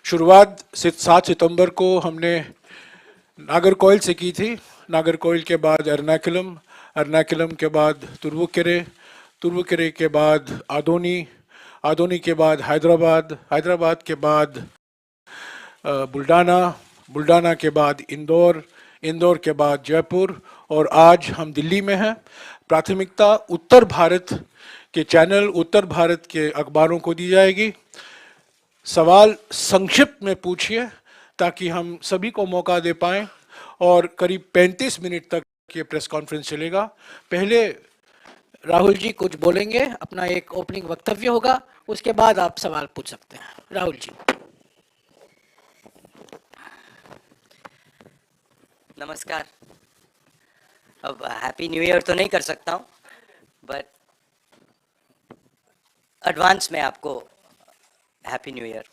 शुरुआत 7 सितंबर को हमने नागरकोइल से की थी। नागरकोइल के बाद एर्नाकुलम, एर्नाकुलम के बाद तुरुवेकेरे, तुरुवेकेरे के बाद आदोनी, आदोनी के बाद हैदराबाद, हैदराबाद के बाद बुल्डाना, बुल्डाना के बाद इंदौर, इंदौर के बाद जयपुर और आज हम दिल्ली में हैं। प्राथमिकता उत्तर भारत के चैनल, उत्तर भारत के अखबारों को दी जाएगी। सवाल संक्षिप्त में पूछिए ताकि हम सभी को मौका दे पाएं और करीब 35 मिनट तक ये प्रेस कॉन्फ्रेंस चलेगा। पहले राहुल जी कुछ बोलेंगे, अपना एक ओपनिंग वक्तव्य होगा, उसके बाद आप सवाल पूछ सकते हैं। राहुल जी। नमस्कार। अब हैप्पी न्यू ईयर तो नहीं कर सकता हूँ, बट एडवांस में आपको हैप्पी न्यू ईयर।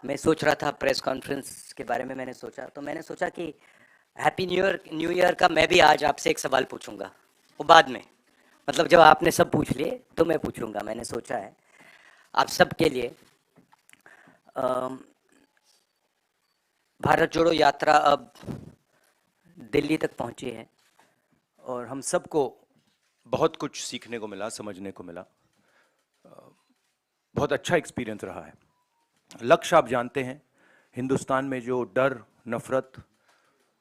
मैं सोच रहा था प्रेस कॉन्फ्रेंस के बारे में, मैंने सोचा कि हैप्पी न्यू ईयर का मैं भी आज आपसे एक सवाल पूछूंगा, वो बाद में, मतलब जब आपने सब पूछ लिए तो मैं पूछूंगा। मैंने सोचा है आप सब के लिए भारत जोड़ो यात्रा अब दिल्ली तक पहुंची है और हम सबको बहुत कुछ सीखने को मिला, समझने को मिला। बहुत अच्छा एक्सपीरियंस रहा है। लक्ष्य आप जानते हैं, हिंदुस्तान में जो डर, नफरत,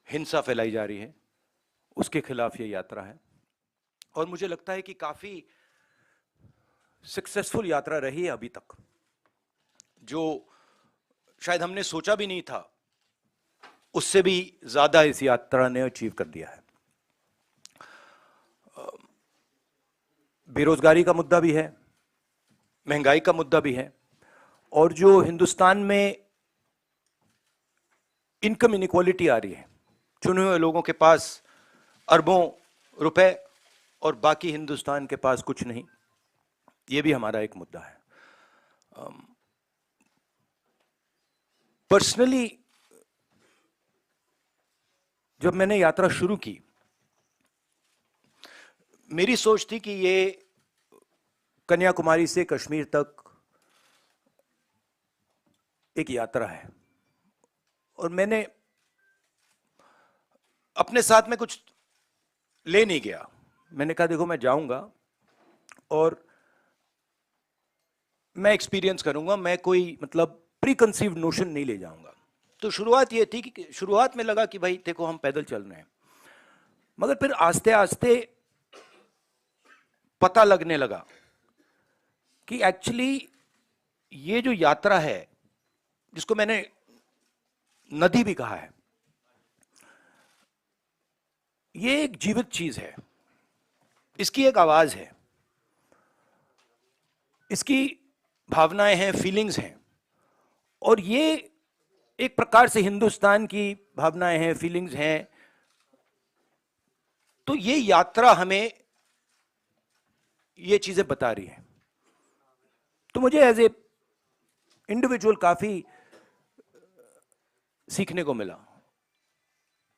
हिंसा फैलाई जा रही है, उसके खिलाफ ये यात्रा है और मुझे लगता है कि काफी सक्सेसफुल यात्रा रही है अभी तक, जो शायद हमने सोचा भी नहीं था, उससे भी ज्यादा इस यात्रा ने अचीव कर दिया है। बेरोजगारी का मुद्दा भी है, महंगाई का मुद्दा भी है और जो हिंदुस्तान में इनकम इनइक्वालिटी आ रही है, चुने हुए लोगों के पास अरबों रुपए और बाकी हिंदुस्तान के पास कुछ नहीं, ये भी हमारा एक मुद्दा है। पर्सनली जब मैंने यात्रा शुरू की, मेरी सोच थी कि ये कन्याकुमारी से कश्मीर तक एक यात्रा है और मैंने अपने साथ में कुछ ले नहीं गया। मैंने कहा देखो मैं जाऊंगा और मैं एक्सपीरियंस करूंगा, मैं कोई मतलब प्री कंसीव्ड नोशन नहीं ले जाऊंगा। तो शुरुआत ये थी कि शुरुआत में लगा कि भाई देखो हम पैदल चल रहे हैं, मगर फिर आस्ते आस्ते पता लगने लगा कि एक्चुअली ये जो यात्रा है, जिसको मैंने नदी भी कहा है, ये एक जीवित चीज है, इसकी एक आवाज है, इसकी भावनाएं हैं, फीलिंग्स हैं और ये एक प्रकार से हिंदुस्तान की भावनाएं हैं, फीलिंग्स हैं। तो ये यात्रा हमें ये चीजें बता रही है। तो मुझे एज ए इंडिविजुअल काफी सीखने को मिला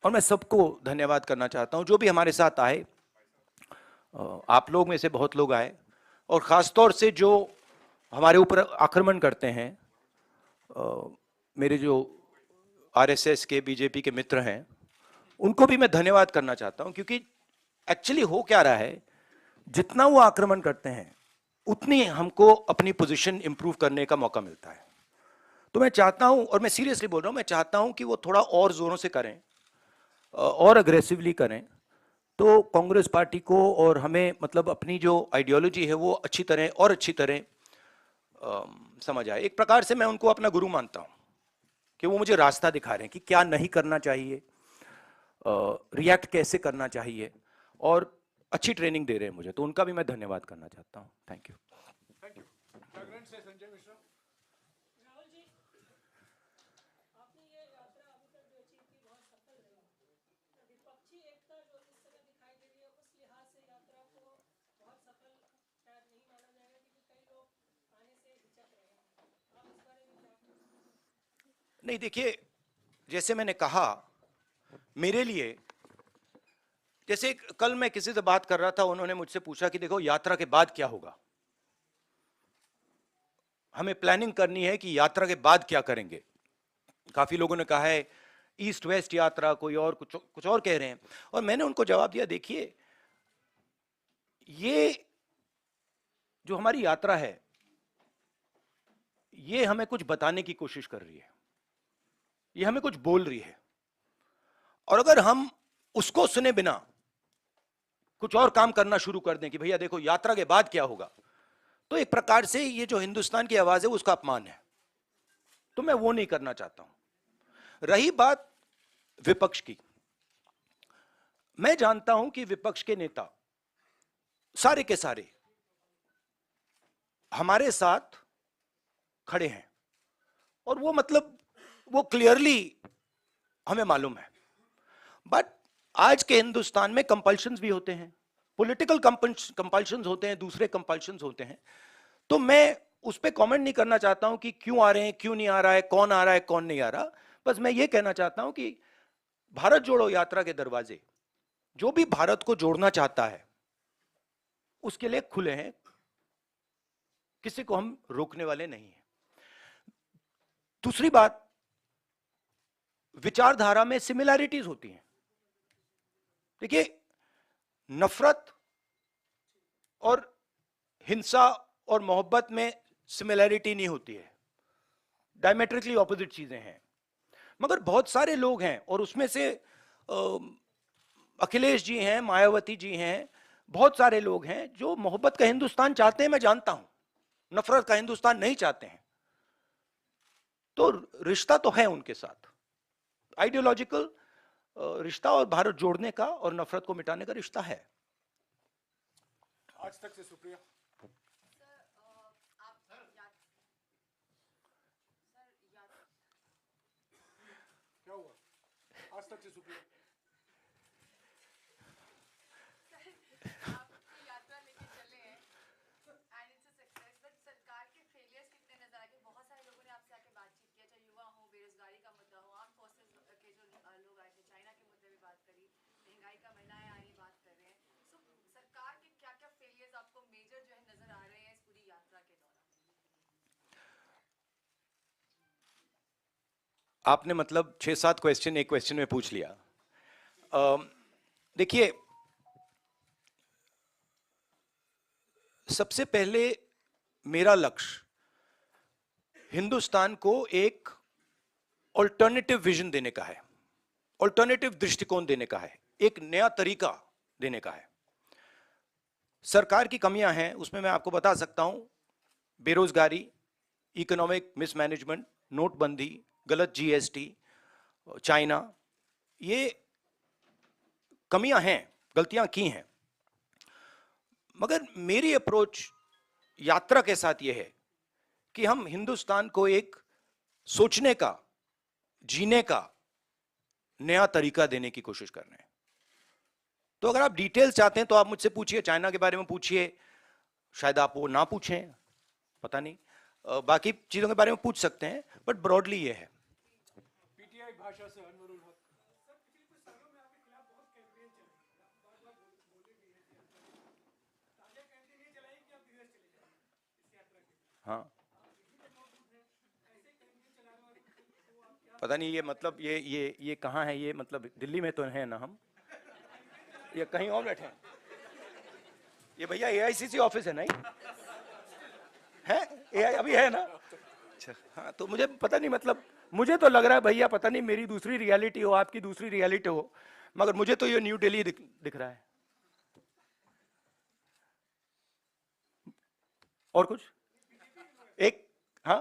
और मैं सबको धन्यवाद करना चाहता हूं जो भी हमारे साथ आए। आप लोग में से बहुत लोग आए और खासतौर से जो हमारे ऊपर आक्रमण करते हैं, मेरे जो आरएसएस के, बीजेपी के मित्र हैं, उनको भी मैं धन्यवाद करना चाहता हूं, क्योंकि एक्चुअली हो क्या रहा है, जितना वो आक्रमण करते हैं उतनी हमको अपनी पोजीशन इंप्रूव करने का मौका मिलता है। तो मैं चाहता हूं, और मैं सीरियसली बोल रहा हूं, मैं चाहता हूं कि वो थोड़ा और जोरों से करें और अग्रेसिवली करें, तो कांग्रेस पार्टी को और हमें मतलब अपनी जो आइडियोलॉजी है वो अच्छी तरह समझ आए। एक प्रकार से मैं उनको अपना गुरु मानता हूं कि वो मुझे रास्ता दिखा रहे हैं कि क्या नहीं करना चाहिए, रिएक्ट कैसे करना चाहिए, और अच्छी ट्रेनिंग दे रहे हैं मुझे, तो उनका भी मैं धन्यवाद करना चाहता हूं। Thank you. नहीं देखिए, जैसे मैंने कहा, मेरे लिए, जैसे कल मैं किसी से बात कर रहा था, उन्होंने मुझसे पूछा कि देखो यात्रा के बाद क्या होगा। हमें प्लानिंग करनी है कि यात्रा के बाद क्या करेंगे। काफी लोगों ने कहा है ईस्ट वेस्ट यात्रा, कोई और कुछ और कह रहे हैं, और मैंने उनको जवाब दिया, देखिए ये जो हमारी यात्रा है ये हमें कुछ बताने की कोशिश कर रही है, ये हमें कुछ बोल रही है, और अगर हम उसको सुने बिना कुछ और काम करना शुरू कर दें कि भैया देखो यात्रा के बाद क्या होगा, तो एक प्रकार से ये जो हिंदुस्तान की आवाज है उसका अपमान है। तो मैं वो नहीं करना चाहता हूं। रही बात विपक्ष की, मैं जानता हूं कि विपक्ष के नेता सारे के सारे हमारे साथ खड़े हैं, और वो मतलब वो क्लियरली हमें मालूम है। बट आज के हिंदुस्तान में कंपल्शंस भी होते हैं, पॉलिटिकल कंपल्शंस होते हैं, दूसरे कंपल्शंस होते हैं। तो मैं उस पर कमेंट नहीं करना चाहता हूं कि क्यों आ रहे हैं, क्यों नहीं आ रहा है, कौन आ रहा है, कौन नहीं आ रहा। बस मैं ये कहना चाहता हूं कि भारत जोड़ो यात्रा के दरवाजे जो भी भारत को जोड़ना चाहता है उसके लिए खुले हैं, किसी को हम रोकने वाले नहीं हैं। दूसरी बात, विचारधारा में सिमिलैरिटीज होती हैं। देखिए, नफरत और हिंसा और मोहब्बत में सिमिलैरिटी नहीं होती है, डायमेट्रिकली ऑपोजिट चीजें हैं। मगर बहुत सारे लोग हैं, और उसमें से अखिलेश जी हैं, मायावती जी हैं, बहुत सारे लोग हैं जो मोहब्बत का हिंदुस्तान चाहते हैं, मैं जानता हूं, नफरत का हिंदुस्तान नहीं चाहते हैं। तो रिश्ता तो है उनके साथ, आइडियोलॉजिकल रिश्ता, और भारत जोड़ने का और नफरत को मिटाने का रिश्ता है। आज तक से सुप्रिया। क्या हुआ? आज तक से सुप्रिया। यात्रा लेके चले हैं and it's a success, but सरकार के फेलियर्स कितने नजर आए? बहुत सारे लोगों ने आपसे आके बातचीत किया, चाहे युवा हो, बेरोजगारी का मुद्दा हो, आर्म फोर्सेस के जो लोग आए थे, चाइना के मुद्दे भी बात करी, महंगाई का, महिलाएं आ रही बात कर रहे हैं। सो सरकार के क्या क्या फेलियर्स आपको मेजर जो है नजर आ रहे हैं इस पूरी यात्रा के दौरान? आपने मतलब 6-7 क्वेश्चन एक क्वेश्चन में पूछ लिया। देखिए, सबसे पहले मेरा लक्ष्य हिंदुस्तान को एक ऑल्टरनेटिव विजन देने का है, ऑल्टरनेटिव दृष्टिकोण देने का है, एक नया तरीका देने का है। सरकार की कमियां हैं, उसमें मैं आपको बता सकता हूं, बेरोजगारी, इकोनॉमिक मिसमैनेजमेंट, नोटबंदी, गलत जीएसटी, चाइना, ये कमियां हैं, गलतियां की हैं। मगर मेरी अप्रोच यात्रा के साथ यह है कि हम हिंदुस्तान को एक सोचने का, जीने का नया तरीका देने की कोशिश कर रहे हैं। तो अगर आप डिटेल्स चाहते हैं तो आप मुझसे पूछिए, चाइना के बारे में पूछिए, शायद आप वो ना पूछें, पता नहीं, बाकी चीजों के बारे में पूछ सकते हैं, बट ब्रॉडली ये है। पीटीआई भाषा से अनवरुल हक। हाँ, पता नहीं ये मतलब ये कहाँ है, ये मतलब दिल्ली में तो है ना हम, ये कहीं और बैठे हैं? ये भैया एआईसीसी ऑफिस है ना, है एआई अभी है ना? अच्छा, हाँ, तो मुझे पता नहीं, मतलब मुझे तो लग रहा है भैया, पता नहीं मेरी दूसरी रियलिटी हो, आपकी दूसरी रियलिटी हो, मगर मुझे तो ये न्यू दिल्ली दिख रहा है। और कुछ एक, हाँ,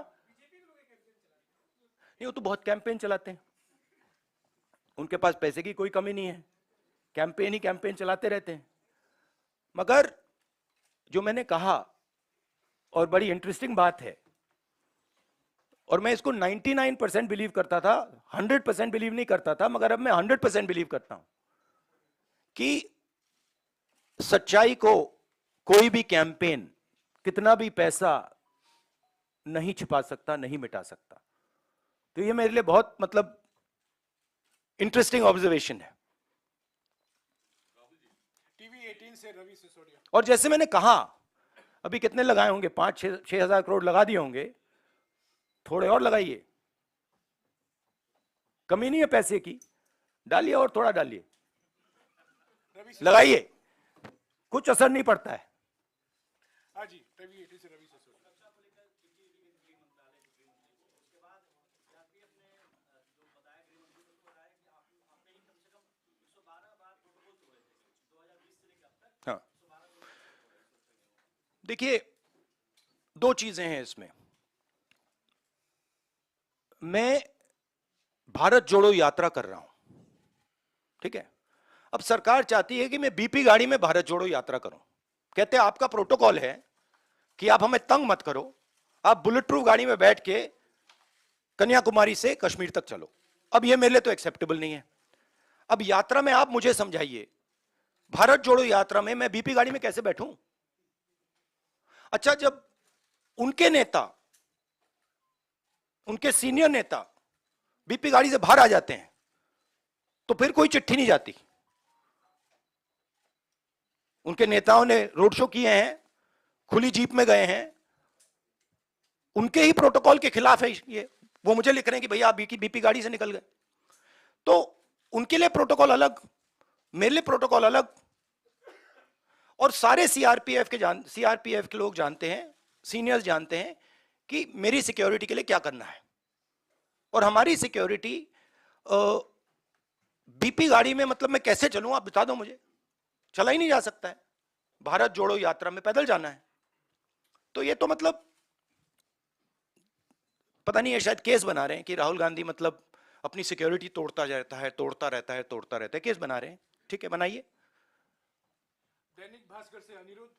नहीं, वो तो बहुत कैंपेन चलाते हैं, उनके पास पैसे की कोई कमी नहीं है, कैंपेन ही कैंपेन चलाते रहते हैं। मगर जो मैंने कहा, और बड़ी इंटरेस्टिंग बात है, और मैं इसको 99% बिलीव करता था, 100% बिलीव नहीं करता था, मगर अब मैं 100% बिलीव करता हूं कि सच्चाई को कोई भी कैंपेन, कितना भी पैसा नहीं छिपा सकता, नहीं मिटा सकता। तो ये मेरे लिए बहुत मतलब इंटरेस्टिंग ऑब्जर्वेशन है। टीवी 18 से रवि सिसोदिया। और जैसे मैंने कहा, अभी कितने लगाए होंगे, 5-6 हजार करोड़ लगा दिए होंगे, थोड़े और लगाइए, कमी नहीं है पैसे की, डालिए और थोड़ा डालिए, लगाइए, कुछ असर नहीं पड़ता है। हाँ जी, रवि, it is रवि से सुन। हाँ, देखिए, दो चीजें हैं इसमें। मैं भारत जोड़ो यात्रा कर रहा हूं, ठीक है। अब सरकार चाहती है कि मैं बीपी गाड़ी में भारत जोड़ो यात्रा करूं। कहते हैं आपका प्रोटोकॉल है कि आप हमें तंग मत करो, आप बुलेट प्रूफ गाड़ी में बैठ के कन्याकुमारी से कश्मीर तक चलो। अब यह मेरे लिए तो एक्सेप्टेबल नहीं है। अब यात्रा में आप मुझे समझाइए, भारत जोड़ो यात्रा में मैं बीपी गाड़ी में कैसे बैठूं? अच्छा, जब उनके नेता, उनके सीनियर नेता बीपी गाड़ी से बाहर आ जाते हैं तो फिर कोई चिट्ठी नहीं जाती। उनके नेताओं ने रोड शो किए हैं, खुली जीप में गए हैं, उनके ही प्रोटोकॉल के खिलाफ है ये। वो मुझे लिख रहे हैं कि भैया आप बीपी गाड़ी से निकल गए। तो उनके लिए प्रोटोकॉल अलग, मेरे लिए प्रोटोकॉल अलग। और सारे सीआरपीएफ के लोग जानते हैं, सीनियर्स जानते हैं कि मेरी सिक्योरिटी के लिए क्या करना है। और हमारी सिक्योरिटी बीपी गाड़ी में, मतलब मैं कैसे चलूं आप बता दो मुझे। चला ही नहीं जा सकता है, भारत जोड़ो यात्रा में पैदल जाना है। तो ये तो मतलब पता नहीं है, शायद केस बना रहे हैं कि राहुल गांधी मतलब अपनी सिक्योरिटी तोड़ता रहता है, केस बना रहे हैं। ठीक है, बनाइए। दैनिक भास्कर से अनिरुद्ध।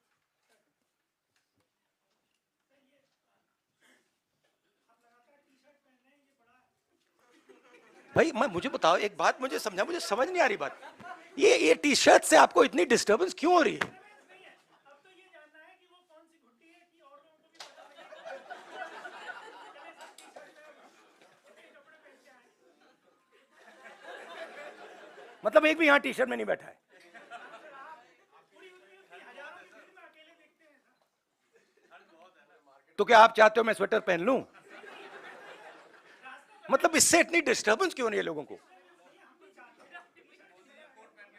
भाई मुझे बताओ एक बात, मुझे समझ नहीं आ रही बात। ये टी शर्ट से आपको इतनी डिस्टर्बेंस क्यों हो रही है? मतलब एक भी यहां टी शर्ट में नहीं बैठा है? तो क्या आप चाहते हो मैं स्वेटर पहन लूं? मतलब इससे इतनी डिस्टर्बेंस क्यों नहीं है लोगों को?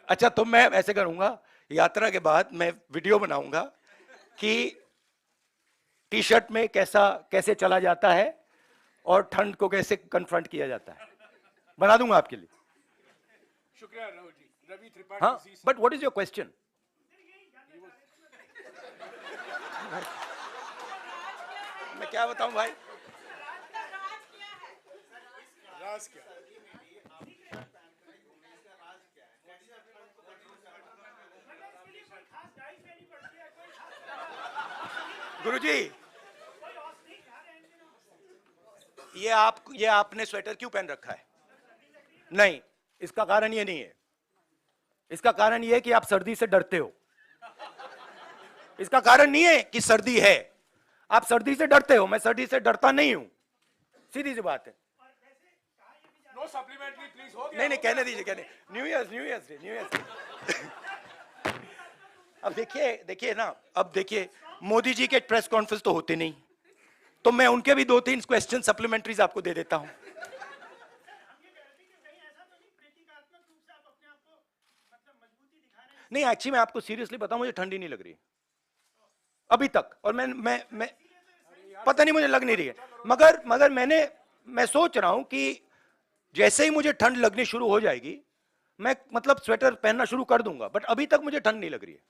अच्छा, तो मैं ऐसे करूंगा, यात्रा के बाद मैं वीडियो बनाऊंगा कि टी शर्ट में कैसे चला जाता है और ठंड को कैसे कन्फ्रंट किया जाता है। बना दूंगा आपके लिए। शुक्रिया राहुल जी। रवि त्रिपाठी। हाँ, but what is your question? मैं क्या बताऊं भाई? राज क्या? गुरुजी, ये आपने स्वेटर क्यों पहन रखा है? नहीं, इसका कारण ये नहीं है। इसका कारण ये है कि आप सर्दी से डरते हो। इसका कारण नहीं है कि सर्दी है, आप सर्दी से डरते हो। मैं सर्दी से डरता नहीं हूं, सीधी सी बात है। नो सप्लीमेंट्री प्लीज, हो गया। नहीं, कहने दीजिए। न्यू ईयर अब देखिए ना, अब देखिए मोदी जी के प्रेस कॉन्फ्रेंस तो होते नहीं, तो मैं उनके भी 2-3 क्वेश्चन सप्लीमेंट्रीज आपको दे देता हूं। नहीं, एक्चुअली मैं आपको सीरियसली बताऊं, मुझे ठंडी नहीं लग रही अभी तक। और मैं पता नहीं, मुझे लग नहीं रही है। मगर मैं सोच रहा हूं कि जैसे ही मुझे ठंड लगनी शुरू हो जाएगी, मैं मतलब स्वेटर पहनना शुरू कर दूंगा। बट अभी तक मुझे ठंड नहीं लग रही है।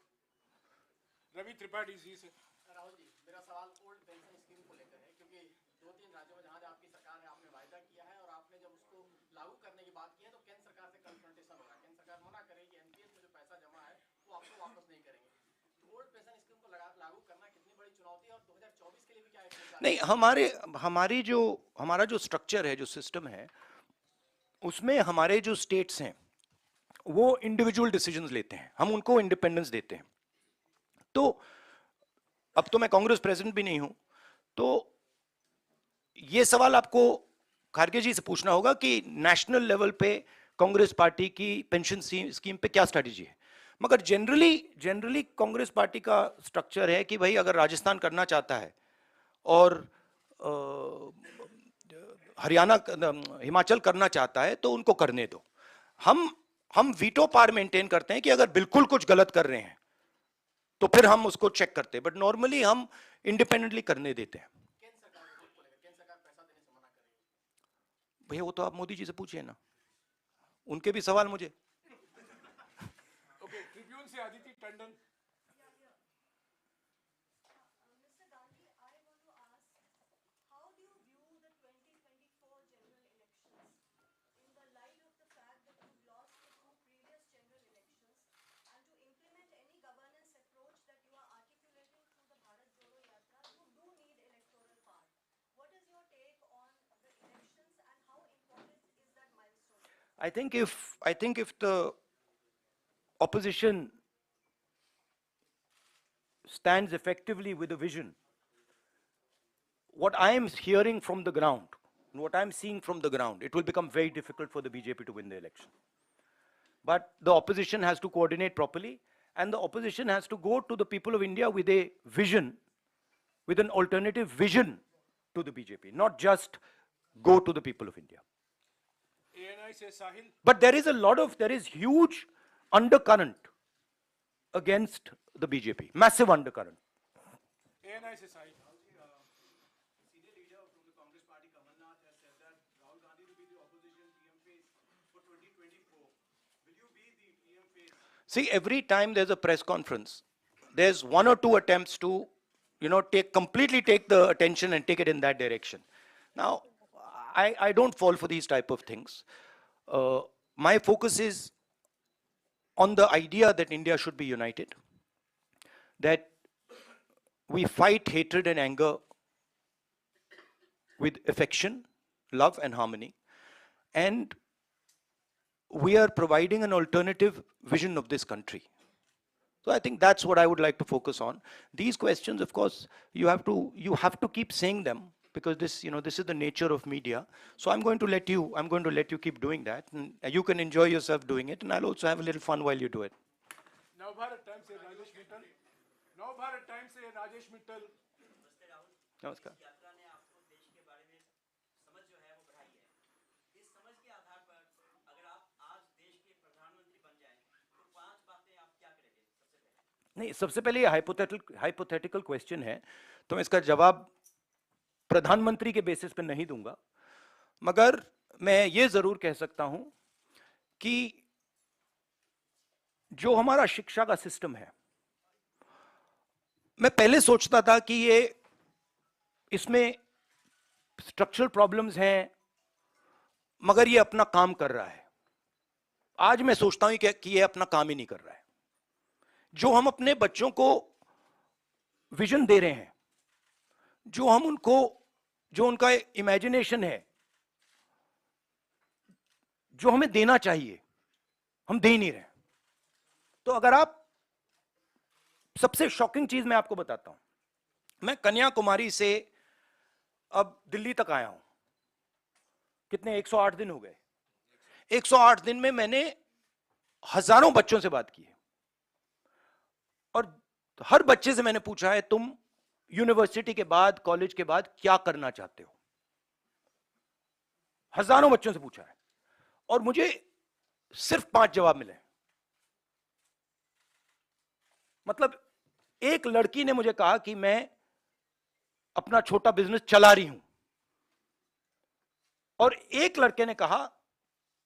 रवि त्रिपाठी जी से। राहुल जी, मेरा सवाल ओल्ड पेंशन स्कीम को लेकर है, क्योंकि 2-3 राज्यों में जहां आपकी सरकार है, आपने वायदा किया है और आपने जब उसको लागू करने की बात की है तो केंद्र सरकार से कन्फ्रंटेशन हो रहा है। केंद्र सरकार मना करेगी, एनपीएस में जो पैसा जमा है वो आपको वापस नहीं करेंगे। ओल्ड पेंशन स्कीम को लागू करना कितनी बड़ी चुनौती है और 2024 के लिए भी क्या है? नहीं, हमारा जो स्ट्रक्चर है, जो सिस्टम है, उसमें हमारे जो स्टेट्स हैं वो इंडिविजुअल डिसीजंस लेते हैं, हम उनको इंडिपेंडेंस देते हैं। तो अब तो मैं कांग्रेस प्रेसिडेंट भी नहीं हूं, तो ये सवाल आपको खारगे जी से पूछना होगा कि नेशनल लेवल पे कांग्रेस पार्टी की पेंशन स्कीम पे क्या स्ट्रैटेजी है। मगर जनरली कांग्रेस पार्टी का स्ट्रक्चर है कि भाई अगर राजस्थान करना चाहता है और हरियाणा हिमाचल करना चाहता है तो उनको करने दो। हम वीटो पावर मेंटेन करते हैं कि अगर बिल्कुल कुछ गलत कर रहे हैं तो फिर हम उसको चेक करते हैं, बट नॉर्मली हम इंडिपेंडेंटली करने देते हैं। भैया वो तो आप मोदी जी से पूछिए ना, उनके भी सवाल मुझे। ओके, ट्रिब्यून से Aditi Tandon. Mr. Gandhi, I want to ask, how do you view the 2024 general elections in the light of the fact that you've lost the two previous general elections, and to implement any governance approach that you are articulating through the Bharat Jodo Yatra, you do need electoral power. What is your take on the elections and how important is that milestone? I think if the opposition stands effectively with a vision, what I am hearing from the ground, what I am seeing from the ground, it will become very difficult for the BJP to win the election. But the opposition has to coordinate properly, and the opposition has to go to the people of India with a vision, with an alternative vision to the BJP, not just go to the people of India. ANI से साहिल। But there is huge undercurrent against the BJP, massive undercurrent. ANI से साहिल। Senior leader from the Congress party, Kamal Nath, has said that Rahul Gandhi will be the opposition PM face for 2024. Will you be the PM face? See, every time there's a press conference, there's one or two attempts to, completely take the attention and take it in that direction. Now, I don't fall for these type of things. My focus is on the idea that India should be united, that we fight hatred and anger with affection, love and harmony, and we are providing an alternative vision of this country. So I think that's what I would like to focus on. These questions, of course, you have to keep saying them, because this is the nature of media. So I'm going to let you keep doing that, and you can enjoy yourself doing it, and I'll also have a little fun while you do it. Navbharat times से Rajesh Mittal. Navbharat times से Rajesh Mittal. Namaskar. यात्रा ने आपको देश के बारे में समझ जो है वो बढ़ाई है। इस समझ के आधार पर अगर आप आज देश के प्रधानमंत्री बन जाएं तो 5 बातें आप क्या करेंगे सबसे पहले? नहीं, सबसे पहले ये हाइपोथेटिकल क्वेश्चन है, तो मैं इसका जवाब प्रधानमंत्री के बेसिस पे नहीं दूंगा, मगर मैं ये जरूर कह सकता हूं कि जो हमारा शिक्षा का सिस्टम है, मैं पहले सोचता था कि इसमें स्ट्रक्चरल प्रॉब्लम्स हैं, मगर ये अपना काम कर रहा है। आज मैं सोचता हूं कि ये अपना काम ही नहीं कर रहा है। जो हम अपने बच्चों को विजन दे रहे हैं, जो उनका इमेजिनेशन है, जो हमें देना चाहिए, हम दे नहीं रहे। तो अगर आप, सबसे शॉकिंग चीज मैं आपको बताता हूं, मैं कन्याकुमारी से अब दिल्ली तक आया हूं, कितने 108 दिन हो गए। 108 दिन में मैंने हजारों बच्चों से बात की है, और हर बच्चे से मैंने पूछा है तुम यूनिवर्सिटी के बाद, कॉलेज के बाद क्या करना चाहते हो। हजारों बच्चों से पूछा है और मुझे सिर्फ 5 जवाब मिले। मतलब एक लड़की ने मुझे कहा कि मैं अपना छोटा बिजनेस चला रही हूं, और एक लड़के ने कहा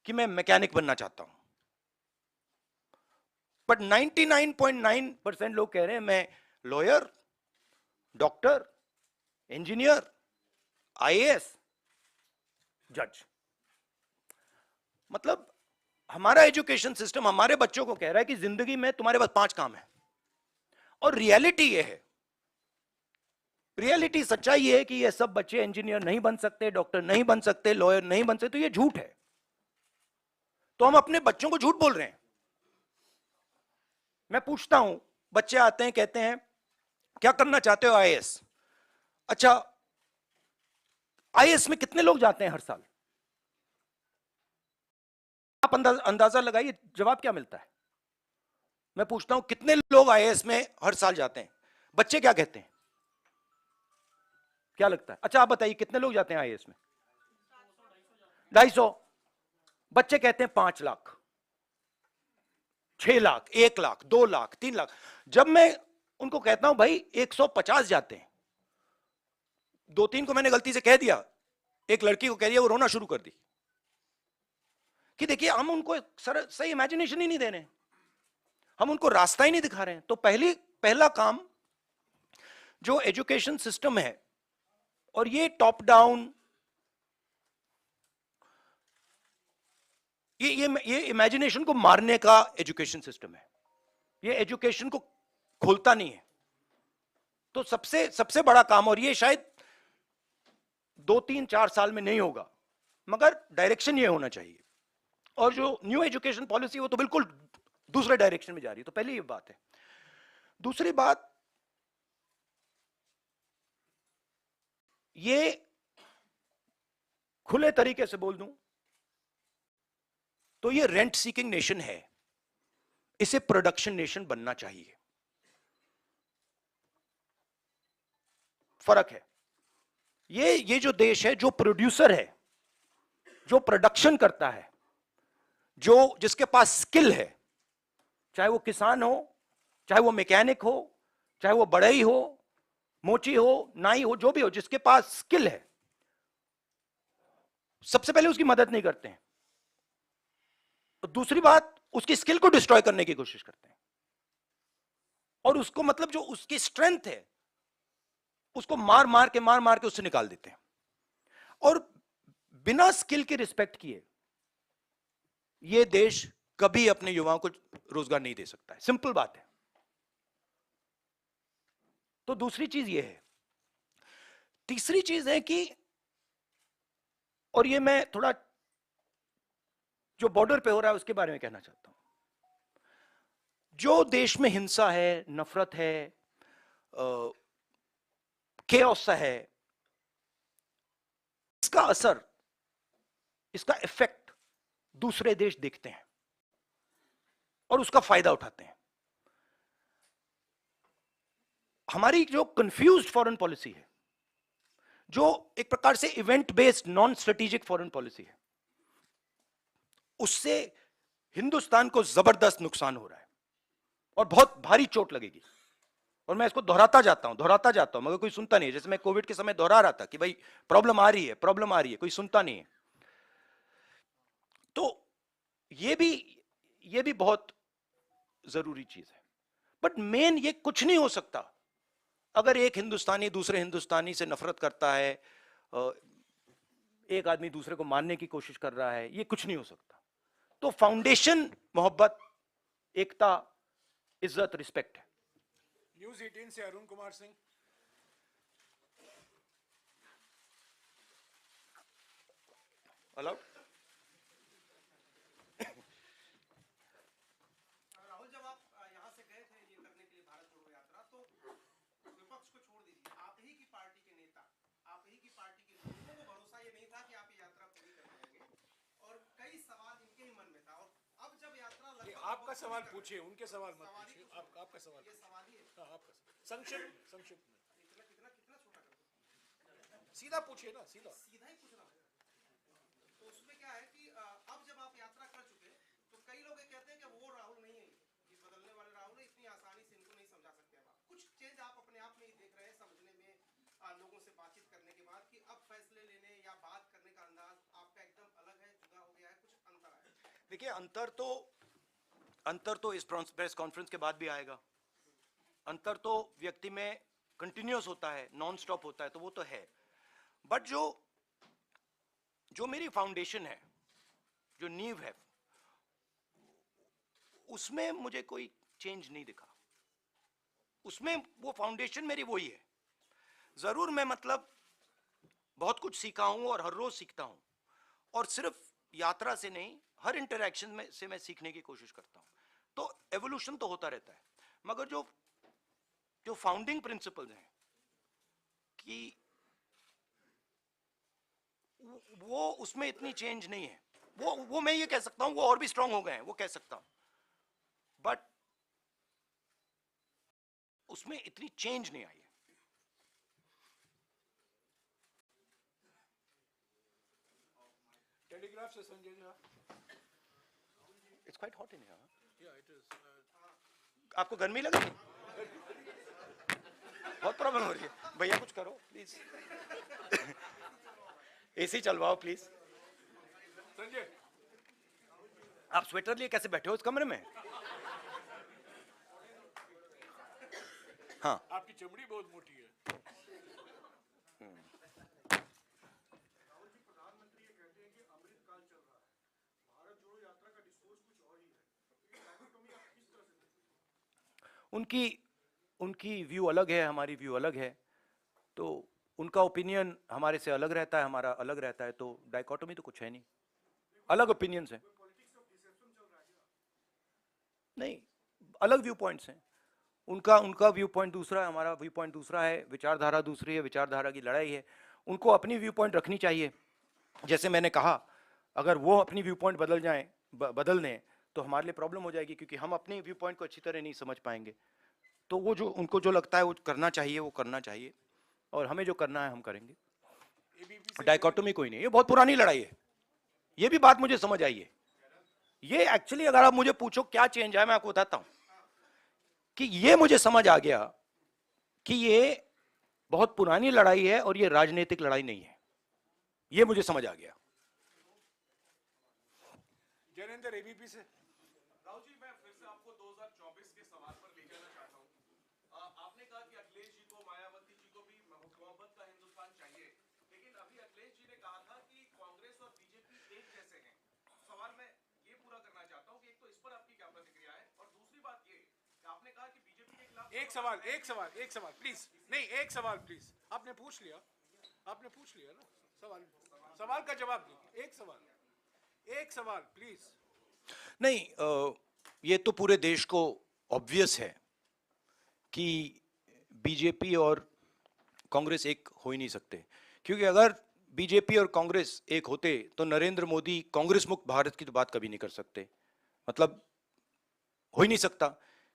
कि मैं मैकेनिक बनना चाहता हूं। बट 99.9% लोग कह रहे हैं मैं लॉयर, डॉक्टर, इंजीनियर, आईएएस, जज। मतलब हमारा एजुकेशन सिस्टम हमारे बच्चों को कह रहा है कि जिंदगी में तुम्हारे पास 5 काम है, और रियलिटी ये है, रियलिटी सच्चाई ये है कि ये सब बच्चे इंजीनियर नहीं बन सकते, डॉक्टर नहीं बन सकते, लॉयर नहीं बन सकते। तो ये झूठ है। तो हम अपने बच्चों को झूठ बोल रहे हैं। मैं पूछता हूं, बच्चे आते हैं, कहते हैं क्या करना चाहते हो? आईएएस। अच्छा, आईएएस में कितने लोग जाते हैं हर साल? आप अंदाजा लगाइए, जवाब क्या मिलता है। मैं पूछता हूं कितने लोग आईएएस में हर साल जाते हैं? बच्चे क्या कहते हैं? क्या लगता है? अच्छा आप बताइए कितने लोग जाते हैं आईएएस में? 250, बच्चे कहते हैं 5 लाख, 6 लाख, 1 लाख, 2 लाख, 3 लाख। जब मैं उनको कहता हूं भाई 150 जाते हैं, 2-3 को मैंने गलती से कह दिया, एक लड़की को कह दिया, वो रोना शुरू कर दी कि देखिए हम उनको सही इमेजिनेशन ही नहीं दे रहे, हम उनको रास्ता ही नहीं दिखा रहे हैं। तो पहला काम जो एजुकेशन सिस्टम है, और ये टॉप डाउन, ये इमेजिनेशन को मारने का एजुकेशन सिस्टम है, ये एजुकेशन को खोलता नहीं है। तो सबसे बड़ा काम, और ये शायद 2-3-4 साल में नहीं होगा, मगर डायरेक्शन ये होना चाहिए। और जो न्यू एजुकेशन पॉलिसी वो तो बिल्कुल दूसरे डायरेक्शन में जा रही है। तो पहली ये बात है। दूसरी बात, ये खुले तरीके से बोल दूं तो ये रेंट सीकिंग नेशन है, इसे प्रोडक्शन नेशन बनना चाहिए। फर्क है। ये जो देश है, जो प्रोड्यूसर है, जो प्रोडक्शन करता है, जिसके पास स्किल है, चाहे वो किसान हो, चाहे वो मैकेनिक हो, चाहे वो बढ़ई हो, मोची हो, नाई हो, जो भी हो, जिसके पास स्किल है, सबसे पहले उसकी मदद नहीं करते हैं। तो दूसरी बात, उसकी स्किल को डिस्ट्रॉय करने की कोशिश करते हैं, और उसको मतलब जो उसकी स्ट्रेंथ है उसको मार मार के उससे निकाल देते हैं। और बिना स्किल के रिस्पेक्ट किए ये देश कभी अपने युवाओं को रोजगार नहीं दे सकता है, सिंपल बात है। तो दूसरी चीज ये है। तीसरी चीज है कि, और ये मैं थोड़ा जो बॉर्डर पे हो रहा है उसके बारे में कहना चाहता हूं। जो देश में हिंसा है, नफरत है, केओस है, इसका असर, इसका इफेक्ट दूसरे देश देखते हैं और उसका फायदा उठाते हैं। हमारी जो कंफ्यूज्ड फॉरेन पॉलिसी है, जो एक प्रकार से event based non strategic foreign policy है, उससे हिंदुस्तान को जबरदस्त नुकसान हो रहा है और बहुत भारी चोट लगेगी। और मैं इसको दोहराता जाता हूं मगर कोई सुनता नहीं है। जैसे मैं कोविड के समय दोहरा रहा था कि भाई प्रॉब्लम आ रही है, कोई सुनता नहीं है। तो ये भी बहुत जरूरी चीज है। बट मेन ये कुछ नहीं हो सकता अगर एक हिंदुस्तानी दूसरे हिंदुस्तानी से नफरत करता है, एक आदमी दूसरे को मारने की कोशिश कर रहा है, ये कुछ नहीं हो सकता। तो फाउंडेशन मोहब्बत, एकता, इज्जत, रिस्पेक्ट है। न्यूज 18 से अरुण कुमार सिंह। अलाउड। राहुल, जब आप यहाँ से गए थे ये करने के लिए भारत जोड़ो यात्रा, तो विपक्ष को छोड़ दीजिए, आप ही की पार्टी के नेता, आप ही की पार्टी के लोगों को भरोसा ये नहीं था कि आप ये यात्रा पूरी कर पाएंगे, और कई सवाल इनके ही मन में था। और अब जब यात्रा आपका सवाल पूछिए, उनके सवाल मत पूछिए। आपका सवाल, ये सवाल ही है, हाँ, आपका संक्षिप्त में इतना कितना कितना छोटा कर दो, सीधा पूछिए ना, सीधा सीधा ही पूछना होगा। तो उसमें क्या है कि अब जब आप यात्रा कर चुके, तो कई लोग ये कहते हैं कि वो राहुल नहीं है, ये बदलने वाले राहुल है, इतनी आसानी से इनको नहीं समझा सकते। अब आप कुछ चेंज आप अपने आप में ही देख रहे हैं, समझने में, लोगों से बातचीत करने के बाद, कि अब फैसले लेने या बात करने का अंदाज आपका एकदम अलग है, जुदा हो गया है, कुछ अंतर आया। देखिए, अंतर तो इस प्रेस कॉन्फ्रेंस के बाद भी आएगा। अंतर तो व्यक्ति में कंटिन्यूअस होता है, नॉन स्टॉप होता है, तो वो तो है। बट जो मेरी फाउंडेशन है, जो नींव है, उसमें मुझे कोई चेंज नहीं दिखा। उसमें वो फाउंडेशन मेरी वही है। जरूर मैं मतलब बहुत कुछ सीखा हूं और हर रोज सीखता हूं, और सिर्फ यात्रा से नहीं, हर इंटरैक्शन में से मैं सीखने की कोशिश करता हूं। तो एवोल्यूशन तो होता रहता है, मगर जो फाउंडिंग प्रिंसिपल्स हैं कि वो उसमें इतनी चेंज नहीं है। वो मैं ये कह सकता हूं वो और भी स्ट्रांग हो गए हैं, वो कह सकता हूं, बट उसमें इतनी चेंज नहीं आई है। टेलीग्राम टेलीग्राफ से Sanjay ji. It's quite hot in here. Yeah, it is. आपको गर्मी लग रही है? बहुत प्रॉब्लम हो रही है. भैया कुछ करो प्लीज. एसी चलवाओ प्लीज. संजय, आप स्वेटर लिए कैसे बैठे हो इस कमरे में? हाँ, आपकी चमड़ी बहुत मोटी है. उनकी उनकी व्यू अलग है, हमारी व्यू अलग है. तो उनका ओपिनियन हमारे से अलग रहता है, हमारा अलग रहता है. तो डाइकोटोमी तो कुछ है नहीं, अलग ओपिनियंस हैं. नहीं, अलग व्यू पॉइंट्स हैं. उनका उनका व्यू पॉइंट दूसरा है, हमारा व्यू पॉइंट दूसरा है. विचारधारा दूसरी है, विचारधारा की लड़ाई है. उनको अपनी व्यू पॉइंट रखनी चाहिए. जैसे मैंने कहा, अगर वो अपनी व्यू पॉइंट बदल जाएं, बदल दें, तो हमारे लिए प्रॉब्लम हो जाएगी, क्योंकि हम अपने व्यू पॉइंट को अच्छी तरह नहीं समझ पाएंगे. तो वो जो उनको जो लगता है वो करना चाहिए, वो करना चाहिए, और हमें जो करना है हम करेंगे. डाइकोटोमी कोई नहीं, ये बहुत पुरानी लड़ाई है. ये भी बात मुझे समझ आई है. ये एक्चुअली अगर आप मुझे पूछो क्या चेंज है, मैं आपको बताता हूं कि ये मुझे समझ आ गया कि ये बहुत पुरानी लड़ाई है और ये राजनीतिक लड़ाई नहीं है. ये मुझे समझ आ गया. जैनेंद्र एबीपी से. राहुल जी, मैं फिर से आपको 2024 के सवाल पर ले जाना चाहता हूँ. आपने कहा कि अखिलेश जी को, मायावती जी को भी मोहब्बत का हिंदुस्तान चाहिए, लेकिन अभी अखिलेश जी ने कहा था कि कांग्रेस और बीजेपी एक जैसे हैं. सवाल मैं ये पूरा करना चाहता हूँ कि एक तो इस पर आपकी क्या प्रतिक्रिया है, और दूसरी बात ये कि आपने कहा कि बीजेपी के खिलाफ एक सवाल प्लीज. नहीं, एक सवाल प्लीज. आपने पूछ लिया ना सवाल. सवाल का जवाब दीजिए. एक सवाल प्लीज. नहीं, ये तो पूरे देश को ऑब्वियस है कि बीजेपी और कांग्रेस एक हो ही नहीं सकते. क्योंकि अगर बीजेपी और कांग्रेस एक होते तो नरेंद्र मोदी कांग्रेस मुक्त भारत की तो बात कभी नहीं कर सकते. मतलब हो ही नहीं सकता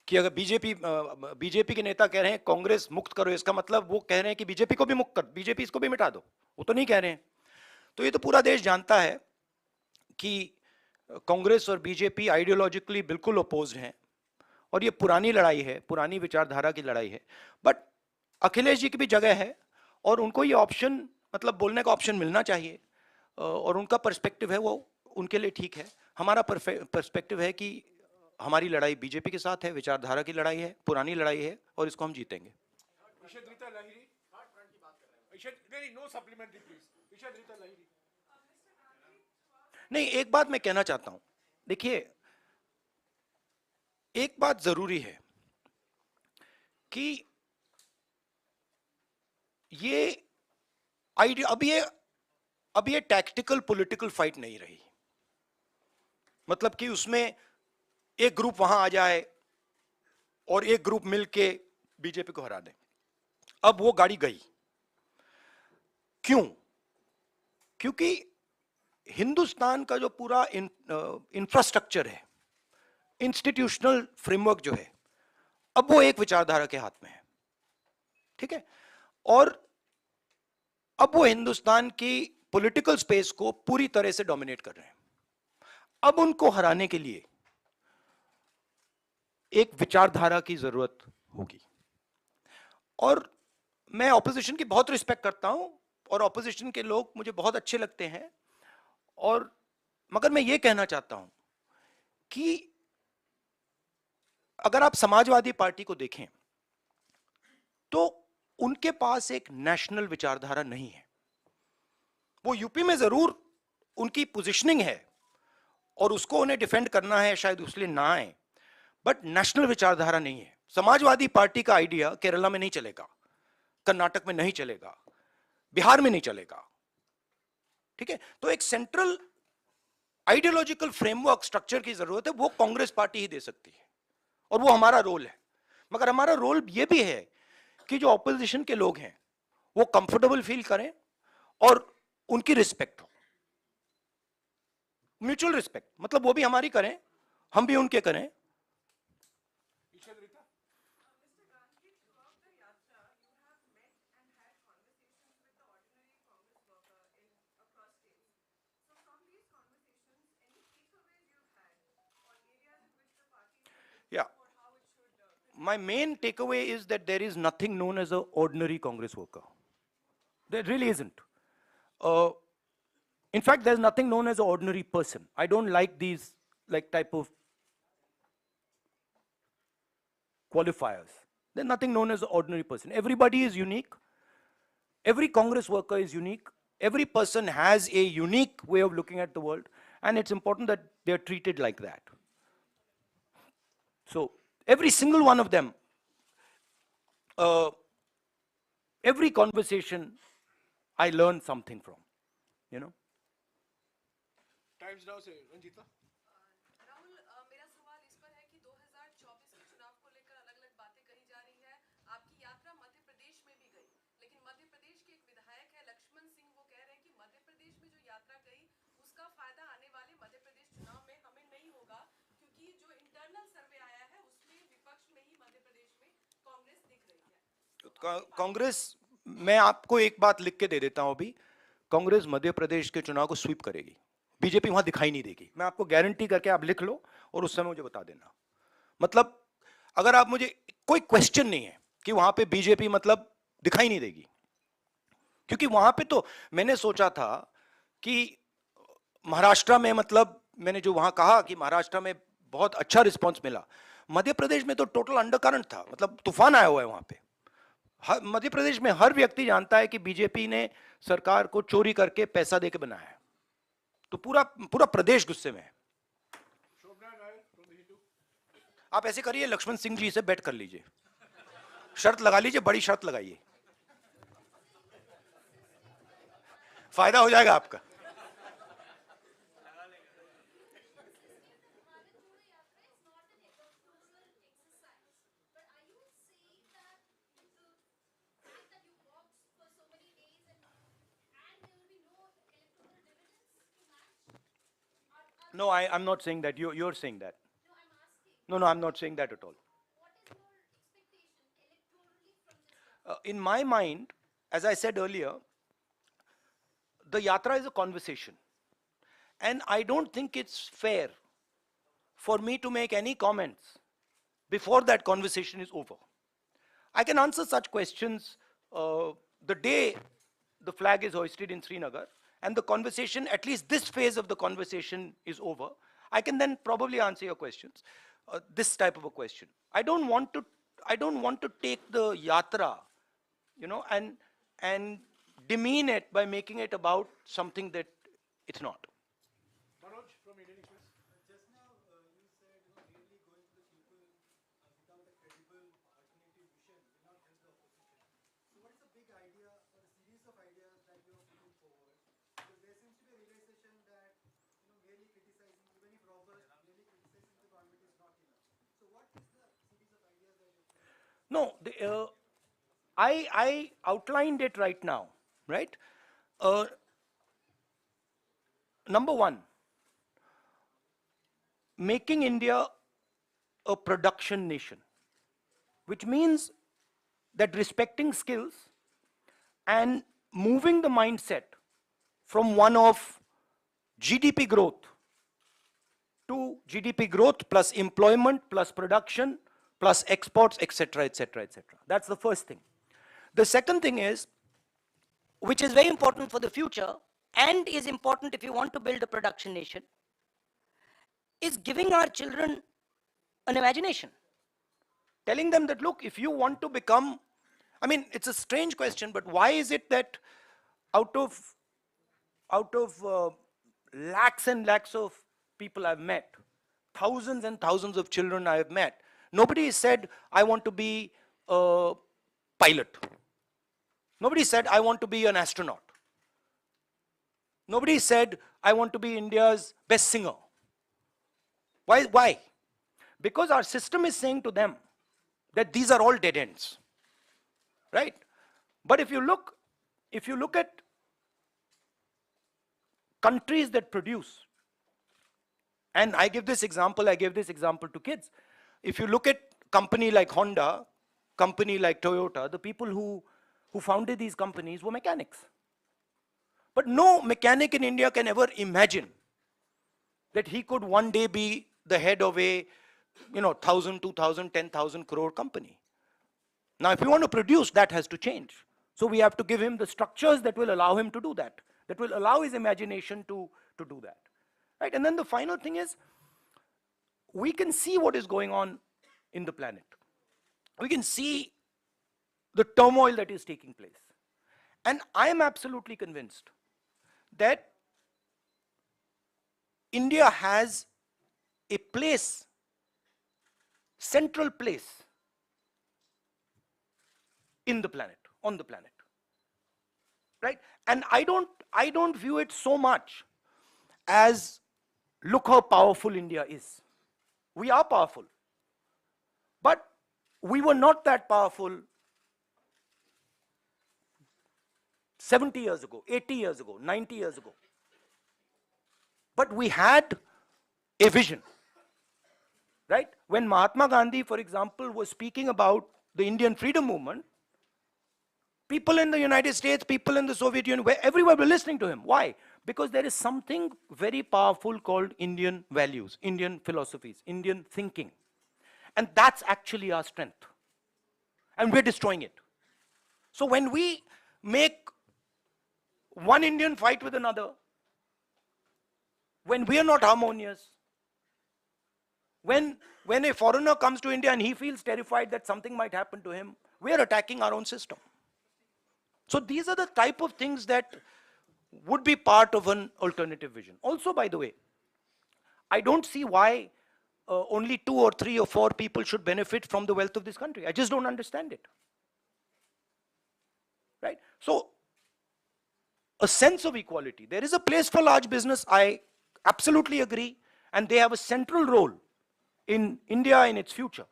कि अगर बीजेपी के नेता कह रहे हैं कांग्रेस मुक्त करो, इसका मतलब वो कह रहे हैं कि बीजेपी को भी मुक्त कर, बीजेपी इसको भी मिटा दो. वो तो नहीं कह रहे हैं. तो ये तो पूरा देश जानता है कि कांग्रेस और बीजेपी आइडियोलॉजिकली बिल्कुल अपोज्ड हैं, और ये पुरानी लड़ाई है, पुरानी विचारधारा की लड़ाई है. बट अखिलेश जी की भी जगह है, और उनको ये ऑप्शन, मतलब बोलने का ऑप्शन मिलना चाहिए, और उनका पर्सपेक्टिव है वो उनके लिए ठीक है. हमारा पर्सपेक्टिव है कि हमारी लड़ाई बीजेपी के साथ है, विचारधारा की लड़ाई है, पुरानी लड़ाई है, और इसको हम जीतेंगे. इशद्रीता लाहिरी. नहीं, नो सप्लीमेंट्री प्लीज. इशद्रीता लाहिरी. नहीं, एक बात मैं कहना चाहता हूं. देखिए, एक बात जरूरी है कि ये आइडिया, अब ये टैक्टिकल पॉलिटिकल फाइट नहीं रही. मतलब कि उसमें एक ग्रुप वहां आ जाए और एक ग्रुप मिलके बीजेपी को हरा दे. अब वो गाड़ी गई. क्यों? क्योंकि हिंदुस्तान का जो पूरा इंफ्रास्ट्रक्चर है, इंस्टीट्यूशनल फ्रेमवर्क जो है, अब वो एक विचारधारा के हाथ में है. ठीक है? और अब वो हिंदुस्तान की पॉलिटिकल स्पेस को पूरी तरह से डोमिनेट कर रहे हैं. अब उनको हराने के लिए एक विचारधारा की जरूरत होगी. और मैं ऑपोजिशन की बहुत रिस्पेक्ट करता हूं, और ऑपोजिशन के लोग मुझे बहुत अच्छे लगते हैं, और मगर मैं ये कहना चाहता हूं कि अगर आप समाजवादी पार्टी को देखें तो उनके पास एक नेशनल विचारधारा नहीं है. वो यूपी में जरूर उनकी पोजीशनिंग है और उसको उन्हें डिफेंड करना है, शायद उसलिए ना आए, बट नेशनल विचारधारा नहीं है. समाजवादी पार्टी का आइडिया केरला में नहीं चलेगा, कर्नाटक में नहीं चलेगा, बिहार में नहीं चलेगा. ठीक है? तो एक सेंट्रल आइडियोलॉजिकल फ्रेमवर्क स्ट्रक्चर की जरूरत है, वो कांग्रेस पार्टी ही दे सकती है, और वो हमारा रोल है. मगर हमारा रोल ये भी है कि जो ऑपोजिशन के लोग हैं वो कंफर्टेबल फील करें और उनकी रिस्पेक्ट हो, म्यूचुअल रिस्पेक्ट. मतलब वो भी हमारी करें, हम भी उनके करें. इशद्रीता. my main takeaway is that there is nothing known as an ordinary Congress worker. There really isn't. Uh, in fact, there's nothing known as an ordinary person. I don't like these like type of qualifiers. There's nothing known as an ordinary person. Everybody is unique. Every Congress worker is unique. Every person has a unique way of looking at the world, and it's important that they're treated like that. So every single one of them, every conversation, I learn something from, you know. Times now से रंजीता। राहुल, मेरा सवाल इस पर है कि 2024 के चुनाव को लेकर अलग-अलग बातें कही जा रही है। आपकी यात्रा मध्य प्रदेश में भी गई, लेकिन मध्य प्रदेश के एक विधायक है लक्ष्मण सिंह, वो कह रहे हैं कि मध्य प्रदेश में जो यात्रा गई उसका फायदा आने वाले मध्य प्रदेश चुनाव में हमें नहीं होगा, क्योंकि जो इंटरनल सर्वे आया है उसमें विपक्ष में ही मध्य प्रदेश में कांग्रेस दिख रही है। कांग्रेस, मैं आपको एक बात लिख के दे देता हूं अभी, कांग्रेस मध्य प्रदेश के चुनाव को स्वीप करेगी, बीजेपी वहां दिखाई नहीं देगी। मैं आपको गारंटी करके, आप लिख लो और उस समय मुझे बता देना। मतलब अगर आप मुझे, कोई क्वेश्चन नहीं है कि वहां पे बीजेपी मतलब दिखाई नहीं देगी, क्योंकि वहां पे तो मैंने सोचा था कि महाराष्ट्र में, मतलब मैंने जो वहां कहा कि महाराष्ट्र में बहुत अच्छा रिस्पॉन्स मिला, मध्य प्रदेश में तो टोटल अंडरकरंट था, मतलब तूफान आया हुआ है वहां पे। मध्य प्रदेश में हर व्यक्ति जानता है कि बीजेपी ने सरकार को चोरी करके पैसा देके बनाया है, तो पूरा पूरा प्रदेश गुस्से में है। आप ऐसे करिए, लक्ष्मण सिंह जी से बैठ कर लीजिए, शर्त लगा लीजिए, बड़ी शर्त लगाइए, फायदा हो जाएगा आपका। No, I'm not saying that. You're saying that. No, I'm not saying that at all. In my mind, as I said earlier, the yatra is a conversation. And I don't think it's fair for me to make any comments before that conversation is over. I can answer such questions the day the flag is hoisted in Srinagar, and the conversation, at least this phase of the conversation is over. I can then probably answer your questions, this type of a question. I don't want to take the yatra, you know, and demean it by making it about something that it's not. Manoj from Indian Express। Just now, you said, really going to the people without a credible alternative vision will not help the opposition. So what is the big idea or a series of ideas that you are putting forward? Because there seems to be a realization that, merely criticizing, even if robust, merely criticizing the government is not enough. So what is the series of ideas that you are putting forward? No, I outlined it right now, right? Number one, making India a production nation, which means that respecting skills and moving the mindset from one of GDP growth to GDP growth plus employment plus production plus exports, etc., etc., etc. That's the first thing. The second thing is, which is very important for the future and is important if you want to build a production nation, is giving our children an imagination. telling them that, look, if you want to become, I mean, it's a strange question, but why is it that out of lakhs and lakhs of people I've met, thousands and thousands of children I have met, nobody said, I want to be a pilot. Nobody said, I want to be an astronaut. Nobody said, I want to be India's best singer. Why? Because our system is saying to them that these are all dead ends, right? But if you look at countries that produce, and I gave this example to kids. If you look at company like Honda, company like Toyota, the people who founded these companies were mechanics. But no mechanic in India can ever imagine that he could one day be the head of a 1,000, 2,000, 10,000 crore company. Now, if you want to produce, that has to change. So we have to give him the structures that will allow him to do that, that will allow his imagination to do that. Right? And then the final thing is, we can see what is going on in the planet. We can see the turmoil that is taking place. And I am absolutely convinced that India has a place, central place in the planet, on the planet. Right? And I don't view it so much as, look how powerful India is. We are powerful. But we were not that powerful 70 years ago, 80 years ago, 90 years ago. But we had a vision. Right? When Mahatma Gandhi, for example, was speaking about the Indian freedom movement, people in the United States, people in the Soviet Union, everywhere were listening to him. Why? Because there is something very powerful called Indian values, Indian philosophies, Indian thinking. And that's actually our strength. And we're destroying it. So when we make one Indian fight with another, when we are not harmonious, when a foreigner comes to India and he feels terrified that something might happen to him, we are attacking our own system. So these are the type of things that would be part of an alternative vision. Also, by the way, I don't see why only 2 or 3 or 4 people should benefit from the wealth of this country. I just don't understand it. Right? So, a sense of equality. There is a place for large business, I absolutely agree, and they have a central role in India in its future.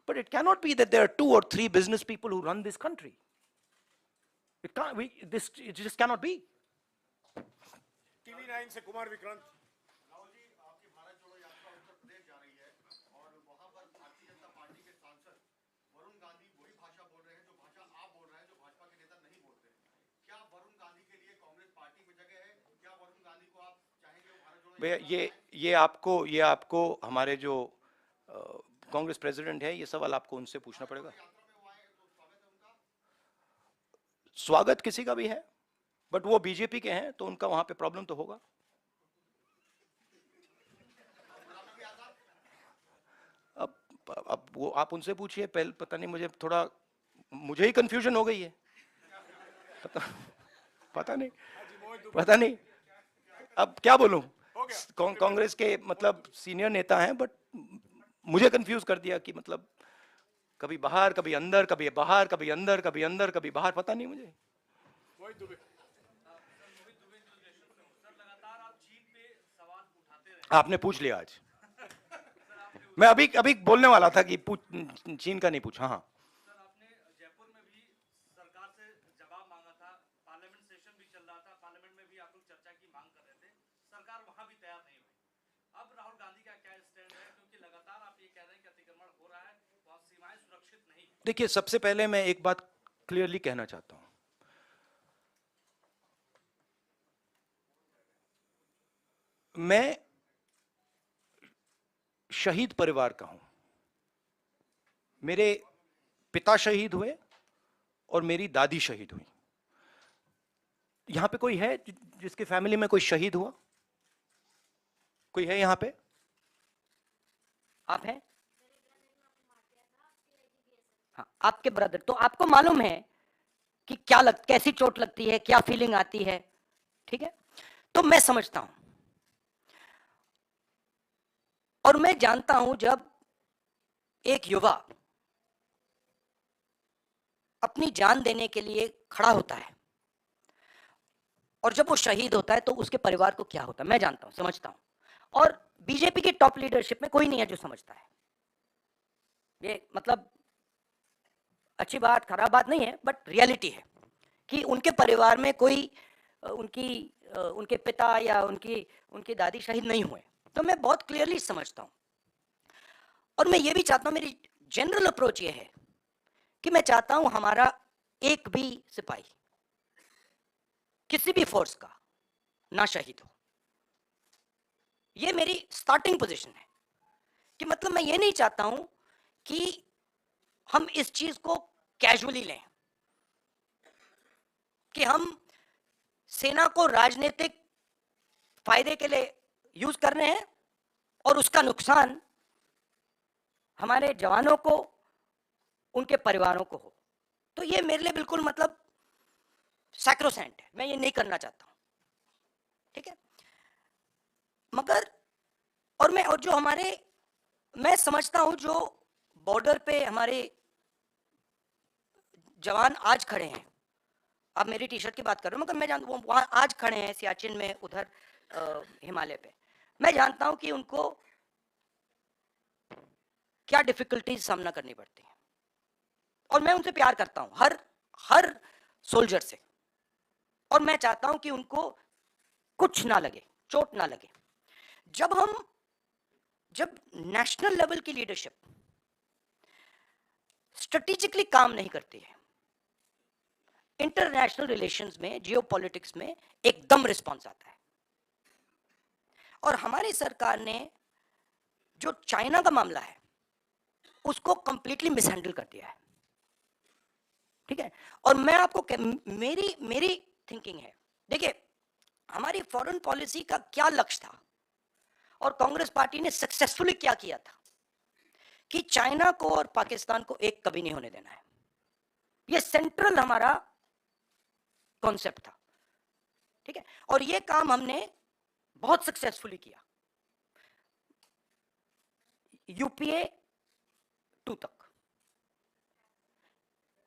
But it cannot be that there are 2 or 3 business people who run this country. It can't, it just cannot be. TV9 से कुमार विक्रांत। राहुल जी, आपकी भारत जोड़ो यात्रा उत्तर प्रदेश जा रही है और वहां पर भारतीय जनता पार्टी के सांसद वरुण गांधी वही भाषा बोल रहे हैं जो भाषा आप बोल रहे हैं, जो भाजपा के नेता नहीं बोलते। क्या वरुण गांधी के लिए कांग्रेस पार्टी में जगह है? क्या वरुण गांधी को आप चाहेंगे वो भारत जोड़ो? ये आपको हमारे जो कांग्रेस प्रेसिडेंट है, ये सवाल आपको उनसे पूछना पड़ेगा। स्वागत किसी का भी है, बट वो बीजेपी के हैं, तो उनका वहां पे प्रॉब्लम तो होगा। अब वो आप उनसे पूछिए, पहले पता नहीं, मुझे ही कंफ्यूजन हो गई है। पता नहीं अब क्या बोलूं। कांग्रेस के मतलब सीनियर नेता हैं, बट मुझे कंफ्यूज कर दिया कि मतलब कभी बाहर, कभी अंदर, कभी बाहर, कभी अंदर, कभी अंदर, कभी बाहर, पता नहीं मुझे। आपने पूछ लिया आज। मैं अभी बोलने वाला था कि चीन का नहीं पूछा। हाँ, सर, आपने जयपुर में भी सरकार से जवाब मांगा था, पार्लियामेंट सेशन भी चल रहा था, पार्लियामेंट में भी आप लोग चर्चा की मांग कर रहे थे, सरकार वहां भी तैयार नहीं हुई। अब राहुल गांधी का क्या स्टैंड है, क्योंकि लगातार आप ये कह रहे हैं कि अतिक्रमण हो रहा है, वहां सीमाएं सुरक्षित नहीं। देखिए, सबसे पहले मैं एक बात क्लियरली कहना चाहता हूं। मैं शहीद परिवार का हूं। मेरे पिता शहीद हुए और मेरी दादी शहीद हुई। यहां पे कोई है जिसके फैमिली में कोई शहीद हुआ? कोई है यहां पे? आप हैं? हाँ, आपके ब्रदर। तो आपको मालूम है कि कैसी चोट लगती है, क्या फीलिंग आती है। ठीक है, तो मैं समझता हूं और मैं जानता हूं जब एक युवा अपनी जान देने के लिए खड़ा होता है और जब वो शहीद होता है तो उसके परिवार को क्या होता है, मैं जानता हूं, समझता हूं। और बीजेपी की टॉप लीडरशिप में कोई नहीं है जो समझता है। ये मतलब अच्छी बात, खराब बात नहीं है, बट रियलिटी है कि उनके परिवार में कोई उनके पिता या उनकी दादी शहीद नहीं हुए। तो मैं बहुत क्लियरली समझता हूं और मैं ये भी चाहता हूं, मेरी जनरल अप्रोच ये है कि मैं चाहता हूं हमारा एक भी सिपाही किसी भी फोर्स का ना शहीद हो। ये मेरी स्टार्टिंग पोजीशन है कि मतलब मैं ये नहीं चाहता हूं कि हम इस चीज को कैजुअली लें, कि हम सेना को राजनीतिक फायदे के लिए यूज कर रहे हैं और उसका नुकसान हमारे जवानों को, उनके परिवारों को हो। तो ये मेरे लिए बिल्कुल मतलब सैक्रोसेंट है, मैं ये नहीं करना चाहता हूं, ठीक है। मगर और जो हमारे, मैं समझता हूं जो बॉर्डर पे हमारे जवान आज खड़े हैं, आप मेरी टी शर्ट की बात कर रहे हो, मगर मैं जानता हूँ वहां आज खड़े हैं सियाचिन में, उधर हिमालय पे, मैं जानता हूं कि उनको क्या डिफिकल्टीज सामना करनी पड़ती है, और मैं उनसे प्यार करता हूं, हर सोल्जर से, और मैं चाहता हूं कि उनको कुछ ना लगे, चोट ना लगे। जब नेशनल लेवल की लीडरशिप स्ट्रेटेजिकली काम नहीं करती है, इंटरनेशनल रिलेशंस में, जियोपॉलिटिक्स में एकदम रिस्पॉन्स आता है। और हमारी सरकार ने जो चाइना का मामला है उसको कंप्लीटली मिसहैंडल कर दिया है, ठीक है। और मैं आपको मेरी थिंकिंग है, देखिए हमारी फॉरेन पॉलिसी का क्या लक्ष्य था और कांग्रेस पार्टी ने सक्सेसफुली क्या किया था कि चाइना को और पाकिस्तान को एक कभी नहीं होने देना है। ये सेंट्रल हमारा कॉन्सेप्ट था, ठीक है। और ये काम हमने बहुत सक्सेसफुली किया, यूपीए 2 तक।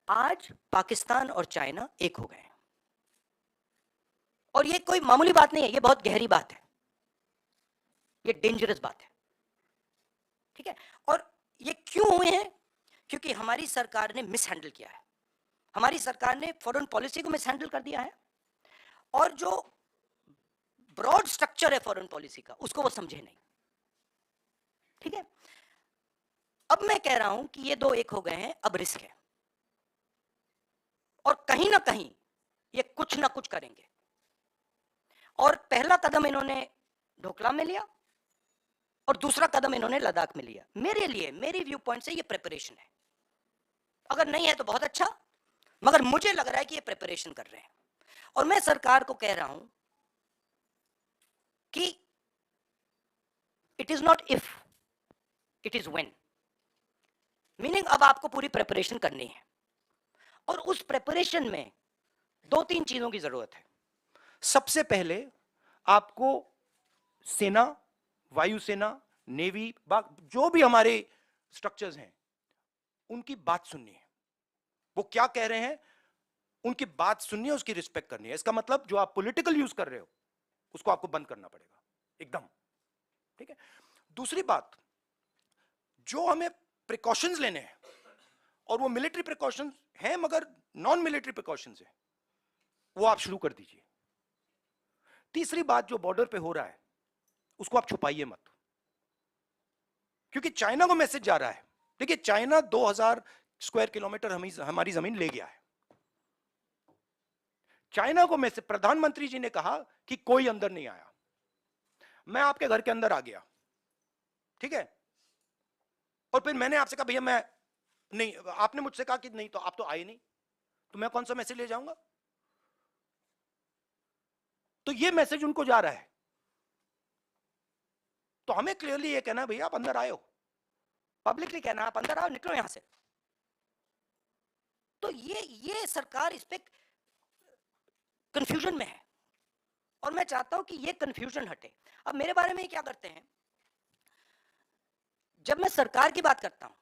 आज पाकिस्तान और चाइना एक हो गए हैं, और ये कोई मामूली बात नहीं है, ये बहुत गहरी बात है, ये डेंजरस बात है, ठीक है। और ये क्यों हुए हैं? क्योंकि हमारी सरकार ने मिसहैंडल किया है, हमारी सरकार ने फॉरेन पॉलिसी को मिसहैंडल कर दिया है, और जो ब्रॉड स्ट्रक्चर है फॉरेन पॉलिसी का उसको वो समझे नहीं, ठीक है। अब मैं कह रहा हूं कि ये दो एक हो गए हैं, अब रिस्क है, और कहीं ना कहीं ये कुछ ना कुछ करेंगे। और पहला कदम इन्होंने ढोकला में लिया और दूसरा कदम इन्होंने लद्दाख में लिया। मेरे लिए, मेरी व्यू पॉइंट से ये प्रिपरेशन है, अगर नहीं है तो बहुत अच्छा, मगर मुझे लग रहा है कि ये प्रिपरेशन कर रहे हैं। और मैं सरकार को कह रहा हूं कि it is not if, it is when, meaning अब आपको पूरी प्रिपरेशन करनी है, और उस प्रिपरेशन में 2-3 चीजों की जरूरत है। सबसे पहले आपको सेना, वायुसेना, नेवी, जो भी हमारे स्ट्रक्चर्स हैं उनकी बात सुननी है, वो क्या कह रहे हैं उनकी बात सुननी है, उसकी रिस्पेक्ट करनी है। इसका मतलब जो आप पॉलिटिकल यूज कर रहे हो उसको आपको बंद करना पड़ेगा एकदम, ठीक है। दूसरी बात, जो हमें प्रिकॉशंस लेने हैं, और वो मिलिट्री प्रिकॉशंस हैं मगर नॉन मिलिट्री प्रिकॉशंस हैं, वो आप शुरू कर दीजिए। तीसरी बात, जो बॉर्डर पे हो रहा है उसको आप छुपाइए मत, क्योंकि चाइना को मैसेज जा रहा है। देखिए चाइना 2000 स्क्वायर किलोमीटर हमारी जमीन ले गया है। चाइना को मैसेज, प्रधानमंत्री जी ने कहा कि कोई अंदर नहीं आया, मैं आपके घर के अंदर आ गया, ठीक है। और फिर मैंने आपसे कहा भैया मैं नहीं, आपने मुझसे कहा कि नहीं, तो आप तो आए नहीं, तो मैं कौन सा मैसेज ले जाऊंगा? तो ये मैसेज उनको जा रहा है। तो हमें क्लियरली ये कहना है भैया आप अंदर आए हो, पब्लिकली कहना आप अंदर आओ, निकलो यहां से। तो ये सरकार इस पे कंफ्यूजन में है, और मैं चाहता हूं कि ये कंफ्यूजन हटे। अब मेरे बारे में क्या करते हैं, जब मैं सरकार की बात करता हूं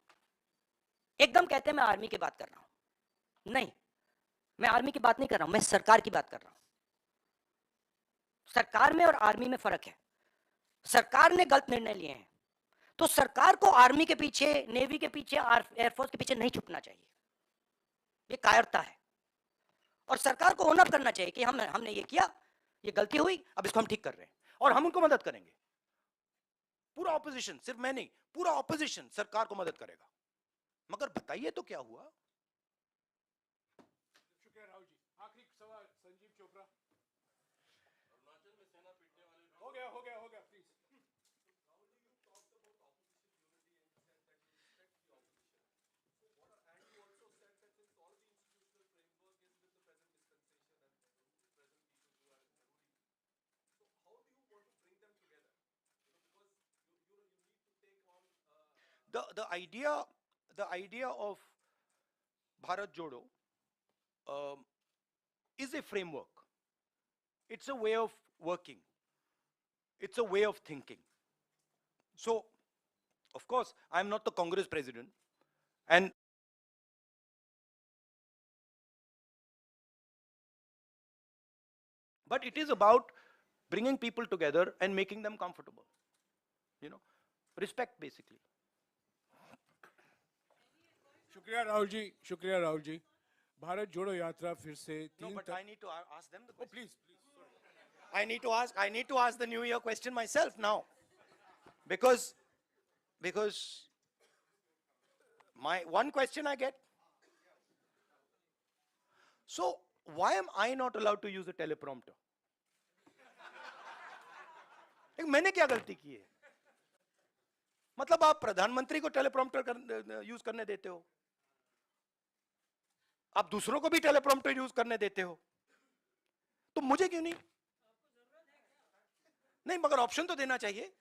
एकदम कहते हैं मैं आर्मी की बात कर रहा हूं। नहीं, मैं आर्मी की बात नहीं कर रहा हूं, मैं सरकार की बात कर रहा हूं। सरकार में और आर्मी में फर्क है। सरकार ने गलत निर्णय लिए हैं तो सरकार को आर्मी के पीछे, नेवी के पीछे, एयरफोर्स के पीछे नहीं छुपना चाहिए, ये कायरता है। और सरकार को ओन अप करना चाहिए कि हमने ये किया, ये गलती हुई, अब इसको हम ठीक कर रहे हैं और हम उनको मदद करेंगे। पूरा ऑपोजिशन, सिर्फ मैं नहीं, पूरा ऑपोजिशन सरकार को मदद करेगा। मगर बताइए तो क्या हुआ? शुक्रिया राहुल जी। आखिरी सवाल संजीव चोपड़ा। हो गया please. the idea of Bharat Jodo is a framework. It's a way of working. It's a way of thinking. So, of course, I'm not the Congress president, and but it is about bringing people together and making them comfortable. You know, respect basically. शुक्रिया राहुल जी, शुक्रिया राहुल जी। भारत जोड़ो यात्रा फिर से No, तीन but I need to ask them the question. Please I need to ask the New Year question myself now, because my one question I get. So why am I not allowed to use a teleprompter? मैंने क्या गलती की है? मतलब आप प्रधानमंत्री को teleprompter use करने देते हो, आप दूसरों को भी टेलीप्रॉम्प्टर यूज करने देते हो, तो मुझे क्यों नहीं? नहीं, मगर ऑप्शन तो देना चाहिए।